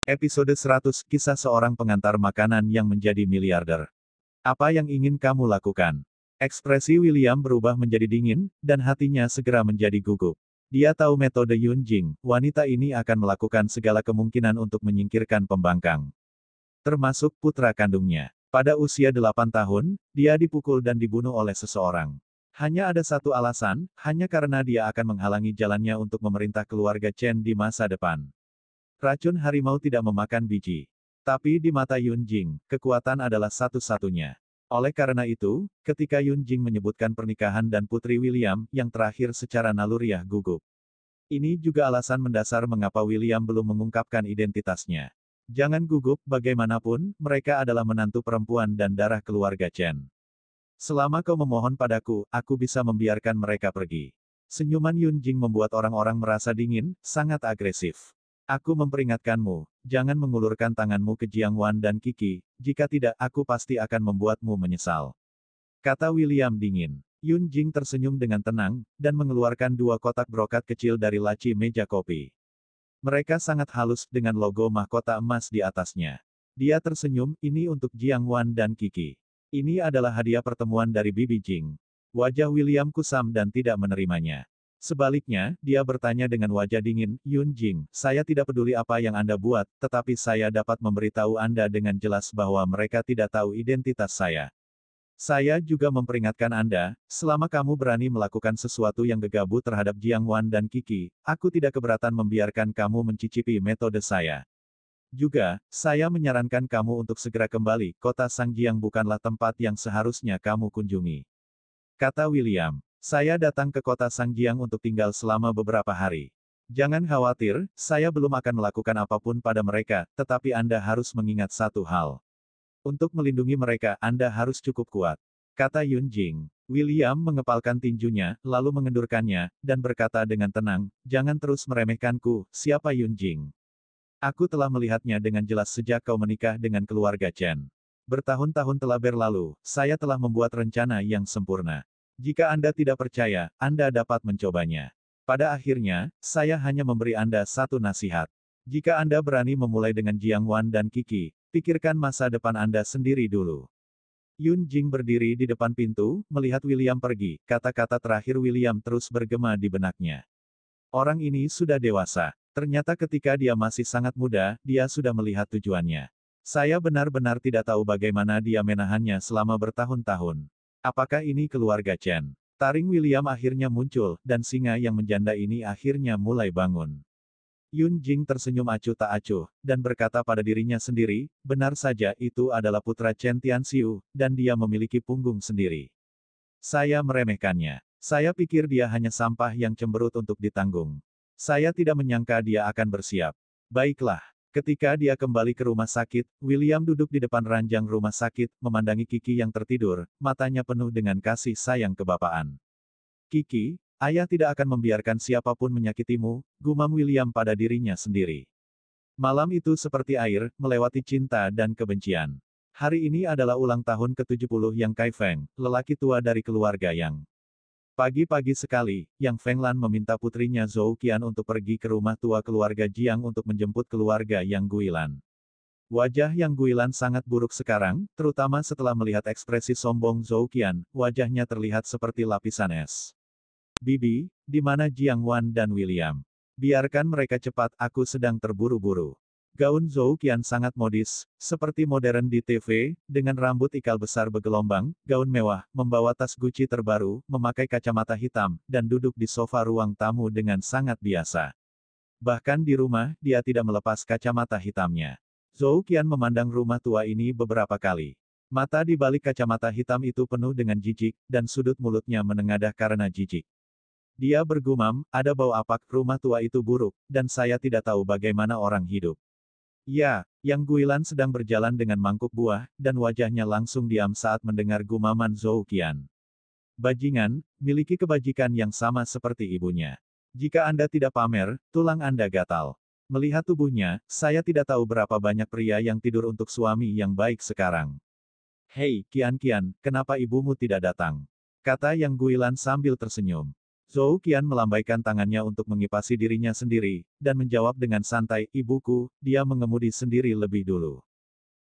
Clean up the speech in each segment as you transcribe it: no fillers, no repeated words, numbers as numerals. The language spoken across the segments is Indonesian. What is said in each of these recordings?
Episode 100, Kisah Seorang Pengantar Makanan yang Menjadi Miliarder. Apa yang ingin kamu lakukan? Ekspresi William berubah menjadi dingin, dan hatinya segera menjadi gugup. Dia tahu metode Yun Jing, wanita ini akan melakukan segala kemungkinan untuk menyingkirkan pembangkang. Termasuk putra kandungnya. Pada usia 8 tahun, dia dipukul dan dibunuh oleh seseorang. Hanya ada satu alasan, hanya karena dia akan menghalangi jalannya untuk memerintah keluarga Chen di masa depan. Racun harimau tidak memakan biji. Tapi di mata Yun Jing, kekuatan adalah satu-satunya. Oleh karena itu, ketika Yun Jing menyebutkan pernikahan dan Putri William, yang terakhir secara naluriah gugup. Ini juga alasan mendasar mengapa William belum mengungkapkan identitasnya. Jangan gugup, bagaimanapun, mereka adalah menantu perempuan dan darah keluarga Chen. Selama kau memohon padaku, aku bisa membiarkan mereka pergi. Senyuman Yun Jing membuat orang-orang merasa dingin, sangat agresif. Aku memperingatkanmu, jangan mengulurkan tanganmu ke Jiang Wan dan Qi, jika tidak aku pasti akan membuatmu menyesal. Kata William dingin. Yun Jing tersenyum dengan tenang, dan mengeluarkan 2 kotak brokat kecil dari laci meja kopi. Mereka sangat halus, dengan logo mahkota emas di atasnya. Dia tersenyum, ini untuk Jiang Wan dan Qi. Ini adalah hadiah pertemuan dari Bibi Jing. Wajah William kusam dan tidak menerimanya. Sebaliknya, dia bertanya dengan wajah dingin, Yun Jing, saya tidak peduli apa yang Anda buat, tetapi saya dapat memberitahu Anda dengan jelas bahwa mereka tidak tahu identitas saya. Saya juga memperingatkan Anda, selama kamu berani melakukan sesuatu yang gegabah terhadap Jiang Wan dan Qi, aku tidak keberatan membiarkan kamu mencicipi metode saya. Juga, saya menyarankan kamu untuk segera kembali, kota Sangjiang bukanlah tempat yang seharusnya kamu kunjungi. Kata William. Saya datang ke kota Sangjiang untuk tinggal selama beberapa hari. Jangan khawatir, saya belum akan melakukan apapun pada mereka, tetapi Anda harus mengingat satu hal. Untuk melindungi mereka, Anda harus cukup kuat. Kata Yun Jing. William mengepalkan tinjunya, lalu mengendurkannya, dan berkata dengan tenang, jangan terus meremehkanku, siapa Yun Jing? Aku telah melihatnya dengan jelas sejak kau menikah dengan keluarga Chen. Bertahun-tahun telah berlalu, saya telah membuat rencana yang sempurna. Jika Anda tidak percaya, Anda dapat mencobanya. Pada akhirnya, saya hanya memberi Anda satu nasihat. Jika Anda berani memulai dengan Jiang Wan dan Qi, pikirkan masa depan Anda sendiri dulu. Yun Jing berdiri di depan pintu, melihat William pergi, kata-kata terakhir William terus bergema di benaknya. Orang ini sudah dewasa. Ternyata ketika dia masih sangat muda, dia sudah melihat tujuannya. Saya benar-benar tidak tahu bagaimana dia menahannya selama bertahun-tahun. Apakah ini keluarga Chen? Taring William akhirnya muncul, dan singa yang menjanda ini akhirnya mulai bangun. Yun Jing tersenyum acuh tak acuh, dan berkata pada dirinya sendiri, benar saja itu adalah putra Chen Tianxiu, dan dia memiliki punggung sendiri. Saya meremehkannya. Saya pikir dia hanya sampah yang cemberut untuk ditanggung. Saya tidak menyangka dia akan bersiap. Baiklah. Ketika dia kembali ke rumah sakit, William duduk di depan ranjang rumah sakit, memandangi Qi yang tertidur, matanya penuh dengan kasih sayang kebapaan. Qi, ayah tidak akan membiarkan siapapun menyakitimu, gumam William pada dirinya sendiri. Malam itu seperti air, melewati cinta dan kebencian. Hari ini adalah ulang tahun ke-70 Yang Kaifeng, lelaki tua dari keluarga Yang. Pagi-pagi sekali, Yang Fenglan meminta putrinya Zhou Qian untuk pergi ke rumah tua keluarga Jiang untuk menjemput keluarga Yang Guilan. Wajah Yang Guilan sangat buruk sekarang, terutama setelah melihat ekspresi sombong Zhou Qian, wajahnya terlihat seperti lapisan es. Bibi, di mana Jiang Wan dan William? Biarkan mereka cepat, aku sedang terburu-buru. Gaun Zhou Qian sangat modis, seperti modern di TV, dengan rambut ikal besar bergelombang, gaun mewah, membawa tas Gucci terbaru, memakai kacamata hitam, dan duduk di sofa ruang tamu dengan sangat biasa. Bahkan di rumah, dia tidak melepas kacamata hitamnya. Zhou Qian memandang rumah tua ini beberapa kali. Mata di balik kacamata hitam itu penuh dengan jijik, dan sudut mulutnya menengadah karena jijik. Dia bergumam, ada bau apak, rumah tua itu buruk, dan saya tidak tahu bagaimana orang hidup. Ya, Yang Guilan sedang berjalan dengan mangkuk buah, dan wajahnya langsung diam saat mendengar gumaman Zhou Qian. Bajingan, miliki kebajikan yang sama seperti ibunya. Jika Anda tidak pamer, tulang Anda gatal. Melihat tubuhnya, saya tidak tahu berapa banyak pria yang tidur untuk suami yang baik sekarang. Hei, Qian, kenapa ibumu tidak datang? Kata Yang Guilan sambil tersenyum. Zhou Qian melambaikan tangannya untuk mengipasi dirinya sendiri, dan menjawab dengan santai, ibuku, dia mengemudi sendiri lebih dulu.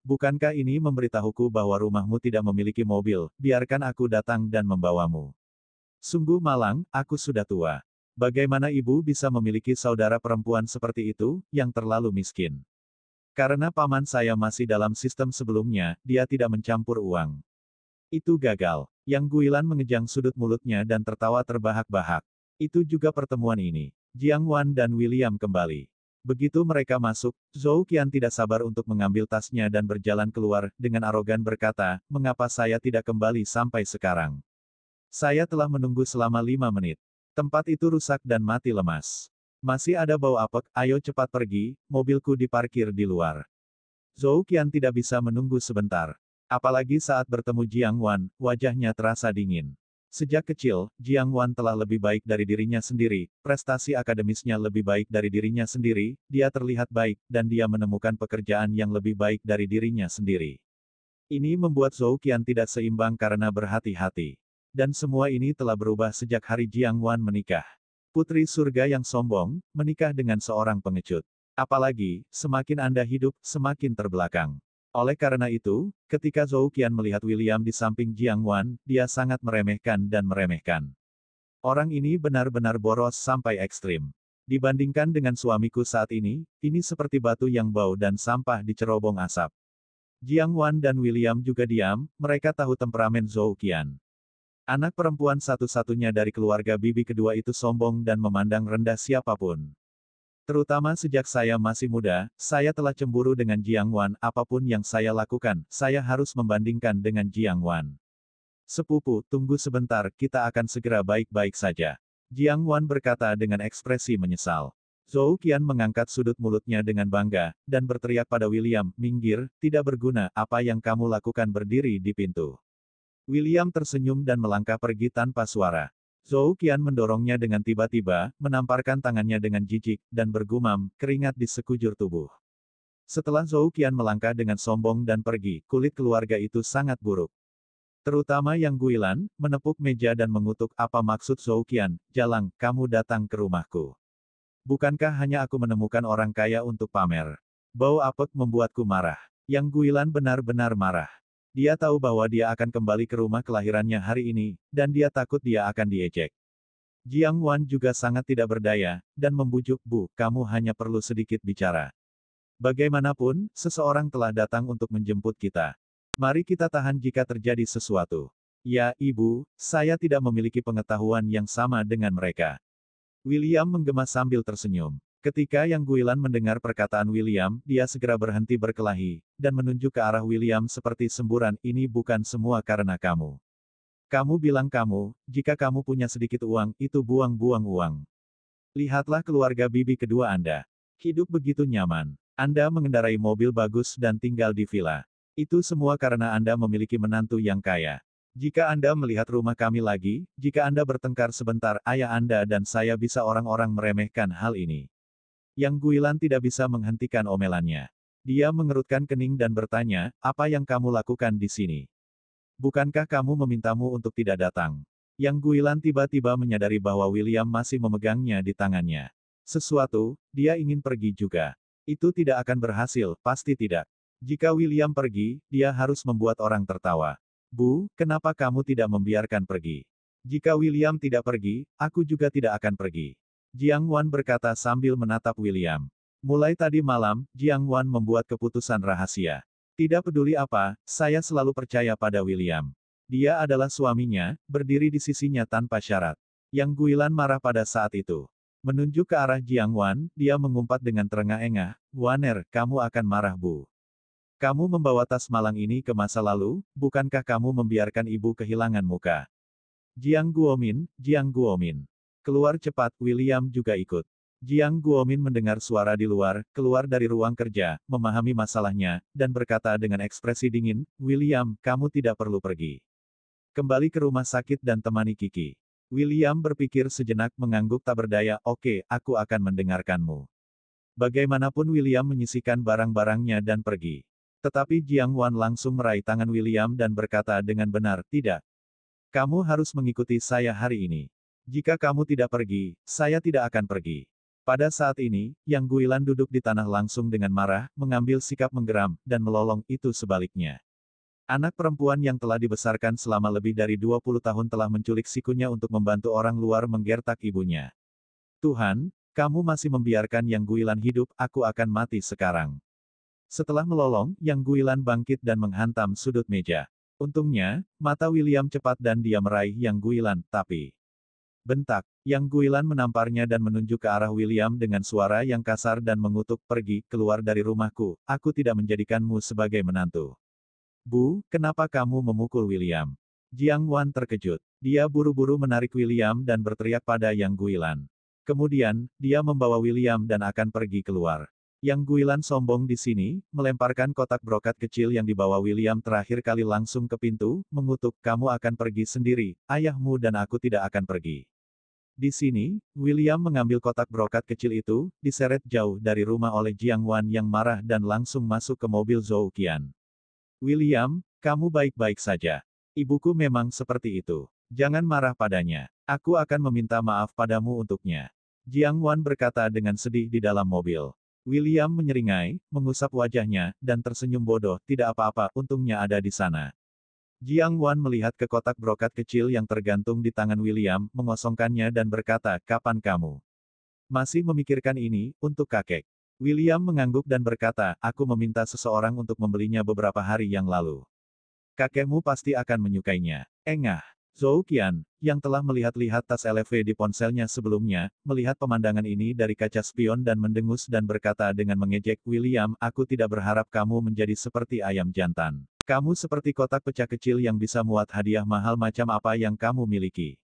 Bukankah ini memberitahuku bahwa rumahmu tidak memiliki mobil, biarkan aku datang dan membawamu. Sungguh malang, aku sudah tua. Bagaimana ibu bisa memiliki saudara perempuan seperti itu, yang terlalu miskin? Karena paman saya masih dalam sistem sebelumnya, dia tidak mencampur uang. Itu gagal. Yang Guilan mengejang sudut mulutnya dan tertawa terbahak-bahak. Itu juga pertemuan ini. Jiang Wan dan William kembali. Begitu mereka masuk, Zhou Qian tidak sabar untuk mengambil tasnya dan berjalan keluar, dengan arogan berkata, mengapa saya tidak kembali sampai sekarang? Saya telah menunggu selama 5 menit. Tempat itu rusak dan mati lemas. Masih ada bau apek, ayo cepat pergi, mobilku diparkir di luar. Zhou Qian tidak bisa menunggu sebentar. Apalagi saat bertemu Jiang Wan, wajahnya terasa dingin. Sejak kecil, Jiang Wan telah lebih baik dari dirinya sendiri, prestasi akademisnya lebih baik dari dirinya sendiri, dia terlihat baik, dan dia menemukan pekerjaan yang lebih baik dari dirinya sendiri. Ini membuat Zhou Qian tidak seimbang karena berhati-hati. Dan semua ini telah berubah sejak hari Jiang Wan menikah. Putri surga yang sombong, menikah dengan seorang pengecut. Apalagi, semakin Anda hidup, semakin terbelakang. Oleh karena itu, ketika Zhou Qian melihat William di samping Jiang Wan, dia sangat meremehkan dan meremehkan. Orang ini benar-benar boros sampai ekstrim. Dibandingkan dengan suamiku saat ini seperti batu yang bau dan sampah di cerobong asap. Jiang Wan dan William juga diam, mereka tahu temperamen Zhou Qian. Anak perempuan satu-satunya dari keluarga bibi kedua itu sombong dan memandang rendah siapapun. Terutama sejak saya masih muda, saya telah cemburu dengan Jiang Wan, apapun yang saya lakukan, saya harus membandingkan dengan Jiang Wan. Sepupu, tunggu sebentar, kita akan segera baik-baik saja. Jiang Wan berkata dengan ekspresi menyesal. Zhou Qian mengangkat sudut mulutnya dengan bangga, dan berteriak pada William, minggir, tidak berguna, apa yang kamu lakukan berdiri di pintu. William tersenyum dan melangkah pergi tanpa suara. Zhou Qian mendorongnya dengan tiba-tiba, menamparkan tangannya dengan jijik, dan bergumam, keringat di sekujur tubuh. Setelah Zhou Qian melangkah dengan sombong dan pergi, kulit keluarga itu sangat buruk. Terutama Yang Guilan, menepuk meja dan mengutuk apa maksud Zhou Qian, Jalang, kamu datang ke rumahku. Bukankah hanya aku menemukan orang kaya untuk pamer? Bau apek membuatku marah. Yang Guilan benar-benar marah. Dia tahu bahwa dia akan kembali ke rumah kelahirannya hari ini, dan dia takut dia akan diejek. Jiang Wan juga sangat tidak berdaya, dan membujuk, Bu, kamu hanya perlu sedikit bicara. Bagaimanapun, seseorang telah datang untuk menjemput kita. Mari kita tahan jika terjadi sesuatu. Ya, Ibu, saya tidak memiliki pengetahuan yang sama dengan mereka. William menggema sambil tersenyum. Ketika Yang Guilan mendengar perkataan William, dia segera berhenti berkelahi, dan menunjuk ke arah William seperti semburan, ini bukan semua karena kamu. Kamu bilang jika kamu punya sedikit uang, itu buang-buang uang. Lihatlah keluarga bibi kedua Anda. Hidup begitu nyaman. Anda mengendarai mobil bagus dan tinggal di villa. Itu semua karena Anda memiliki menantu yang kaya. Jika Anda melihat rumah kami lagi, jika Anda bertengkar sebentar, ayah Anda dan saya bisa orang-orang meremehkan hal ini. Yang Guilan tidak bisa menghentikan omelannya. Dia mengerutkan kening dan bertanya, apa yang kamu lakukan di sini? Bukankah kamu memintamu untuk tidak datang? Yang Guilan tiba-tiba menyadari bahwa William masih memegangnya di tangannya. Dia ingin pergi juga. Itu tidak akan berhasil, pasti tidak. Jika William pergi, dia harus membuat orang tertawa. Bu, kenapa kamu tidak membiarkan pergi? Jika William tidak pergi, aku juga tidak akan pergi. Jiang Wan berkata sambil menatap William. Mulai tadi malam, Jiang Wan membuat keputusan rahasia. Tidak peduli apa, saya selalu percaya pada William. Dia adalah suaminya, berdiri di sisinya tanpa syarat. Yang Guilan marah pada saat itu. Menunjuk ke arah Jiang Wan, dia mengumpat dengan terengah-engah, Waner, kamu akan marah Bu. Kamu membawa tas malang ini ke masa lalu, bukankah kamu membiarkan ibu kehilangan muka? Jiang Guomin. Keluar cepat, William juga ikut. Jiang Guomin mendengar suara di luar, keluar dari ruang kerja, memahami masalahnya, dan berkata dengan ekspresi dingin, William, kamu tidak perlu pergi. Kembali ke rumah sakit dan temani Kiki. William berpikir sejenak mengangguk tak berdaya, oke, aku akan mendengarkanmu. Bagaimanapun William menyisihkan barang-barangnya dan pergi. Tetapi Jiang Wan langsung meraih tangan William dan berkata dengan benar, tidak. Kamu harus mengikuti saya hari ini. Jika kamu tidak pergi, saya tidak akan pergi. Pada saat ini, Yang Guilan duduk di tanah langsung dengan marah, mengambil sikap menggeram, dan melolong, itu sebaliknya. Anak perempuan yang telah dibesarkan selama lebih dari 20 tahun telah menculik sikunya untuk membantu orang luar menggertak ibunya. Tuhan, kamu masih membiarkan Yang Guilan hidup, aku akan mati sekarang. Setelah melolong, Yang Guilan bangkit dan menghantam sudut meja. Untungnya, mata William cepat dan dia meraih Yang Guilan, tapi... Bentak, Yang Guilan menamparnya dan menunjuk ke arah William dengan suara yang kasar dan mengutuk, pergi, keluar dari rumahku, aku tidak menjadikanmu sebagai menantu. Bu, kenapa kamu memukul William? Jiang Wan terkejut. Dia buru-buru menarik William dan berteriak pada Yang Guilan. Kemudian, dia membawa William dan akan pergi keluar. Yang Guilan sombong di sini, melemparkan kotak brokat kecil yang dibawa William terakhir kali langsung ke pintu, mengutuk, kamu akan pergi sendiri, ayahmu dan aku tidak akan pergi. Di sini, William mengambil kotak brokat kecil itu, diseret jauh dari rumah oleh Jiang Wan yang marah dan langsung masuk ke mobil Zhou Qian. William, kamu baik-baik saja. Ibuku memang seperti itu. Jangan marah padanya. Aku akan meminta maaf padamu untuknya. Jiang Wan berkata dengan sedih di dalam mobil. William menyeringai, mengusap wajahnya, dan tersenyum bodoh, tidak apa-apa, untungnya ada di sana. Jiang Wan melihat ke kotak brokat kecil yang tergantung di tangan William, mengosongkannya dan berkata, kapan kamu masih memikirkan ini, untuk kakek? William mengangguk dan berkata, aku meminta seseorang untuk membelinya beberapa hari yang lalu. Kakekmu pasti akan menyukainya. Engah. Zhou Qian, yang telah melihat-lihat tas LV di ponselnya sebelumnya, melihat pemandangan ini dari kaca spion dan mendengus dan berkata dengan mengejek, William, aku tidak berharap kamu menjadi seperti ayam jantan. Kamu seperti kotak pecah kecil yang bisa muat hadiah mahal macam apa yang kamu miliki.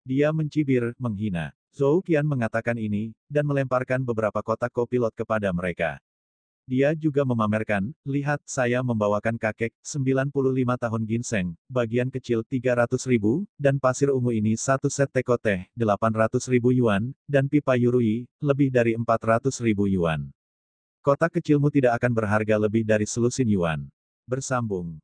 Dia mencibir, menghina. Zhou Qian mengatakan ini, dan melemparkan beberapa kotak kopilot kepada mereka. Dia juga memamerkan, lihat, saya membawakan kakek, 95 tahun ginseng, bagian kecil 300.000, dan pasir ungu ini satu set teko teh, 800.000 yuan, dan pipa yurui, lebih dari 400.000 yuan. Kotak kecilmu tidak akan berharga lebih dari selusin yuan. Bersambung.